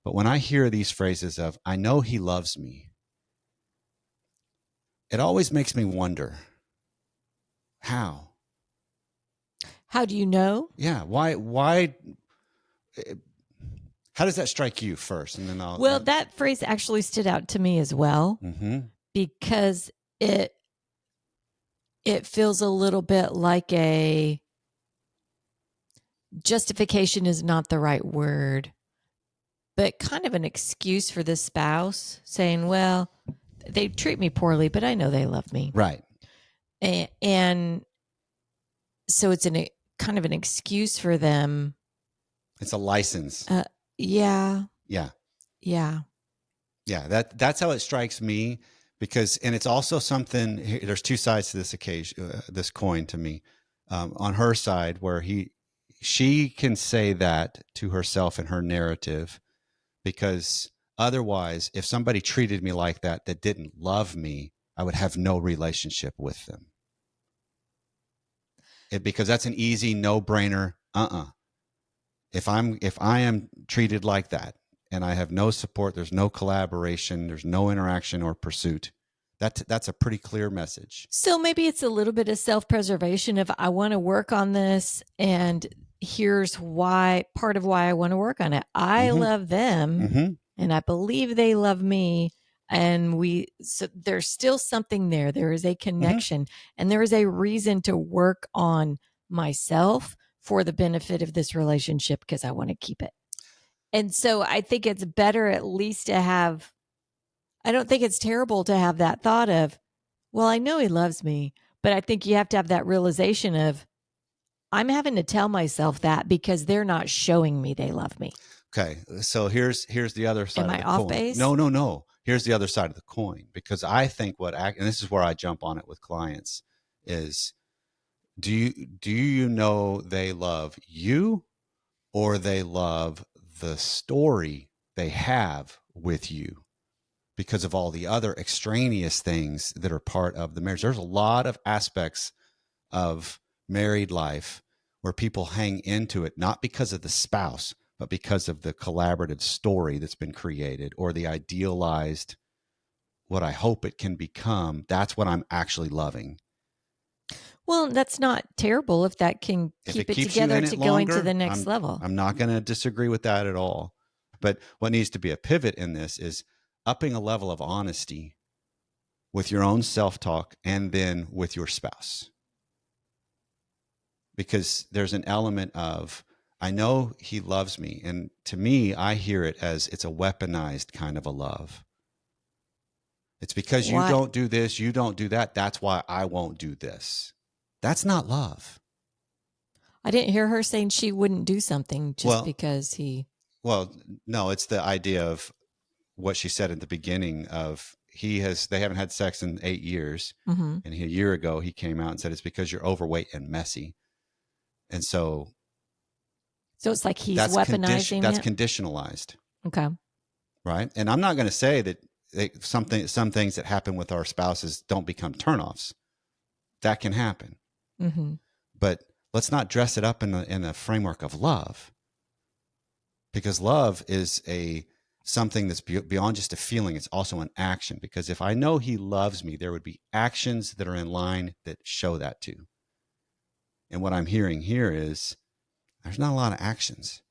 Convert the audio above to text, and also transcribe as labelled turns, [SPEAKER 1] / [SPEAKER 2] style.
[SPEAKER 1] But when I hear these phrases of, I know he loves me, it always makes me wonder, how?
[SPEAKER 2] How do you know?
[SPEAKER 1] Yeah. Why, how does that strike you first? And then
[SPEAKER 2] Well, that phrase actually stood out to me as well because it feels a little bit like a justification is not the right word, but kind of an excuse for the spouse saying, well, they treat me poorly, but I know they love me.
[SPEAKER 1] Right.
[SPEAKER 2] And so it's kind of an excuse for them.
[SPEAKER 1] It's a license.
[SPEAKER 2] Yeah.
[SPEAKER 1] Yeah.
[SPEAKER 2] Yeah.
[SPEAKER 1] Yeah. That's how it strikes me, because, and it's also something, there's two sides to this occasion, this coin to me. On her side, where she can say that to herself in her narrative, because otherwise, if somebody treated me like that didn't love me, I would have no relationship with them. Because that's an easy no-brainer. If I am treated like that and I have no support, there's no collaboration, there's no interaction or pursuit, that's a pretty clear message.
[SPEAKER 2] So maybe it's a little bit of self-preservation of, I want to work on this, and here's why, part of why I want to work on it. I love them and I believe they love me. And so there's still something there. There is a connection and there is a reason to work on myself for the benefit of this relationship, because I want to keep it. And so I think it's better at least to have, I don't think it's terrible to have that thought of, well, I know he loves me, but I think you have to have that realization of, I'm having to tell myself that because they're not showing me they love me.
[SPEAKER 1] Okay. So here's the other side
[SPEAKER 2] Am
[SPEAKER 1] of
[SPEAKER 2] I
[SPEAKER 1] the
[SPEAKER 2] off
[SPEAKER 1] coin.
[SPEAKER 2] base?
[SPEAKER 1] No. Here's the other side of the coin, because I think and this is where I jump on it with clients, is, do you know they love you, or they love the story they have with you because of all the other extraneous things that are part of the marriage? There's a lot of aspects of married life where people hang into it, not because of the spouse, but because of the collaborative story that's been created, or the idealized, what I hope it can become. That's what I'm actually loving.
[SPEAKER 2] Well, that's not terrible if that can keep it together to going to the next level.
[SPEAKER 1] I'm not going to disagree with that at all. But what needs to be a pivot in this is upping a level of honesty with your own self-talk and then with your spouse. Because there's an element of, I know he loves me. And to me, I hear it as, it's a weaponized kind of a love. It's because you don't do this, you don't do that, that's why I won't do this. That's not love.
[SPEAKER 2] I didn't hear her saying she wouldn't do something just because he.
[SPEAKER 1] Well, no, it's the idea of what she said at the beginning of, they haven't had sex in 8 years. And a year ago, he came out and said, it's because you're overweight and messy. And so
[SPEAKER 2] it's like he's weaponizing
[SPEAKER 1] that's conditionalized.
[SPEAKER 2] Okay.
[SPEAKER 1] Right. And I'm not going to say that some things that happen with our spouses don't become turnoffs. That can happen. But let's not dress it up in a framework of love, because love is something that's beyond just a feeling. It's also an action, because if I know he loves me, there would be actions that are in line that show that too. And what I'm hearing here is, there's not a lot of actions.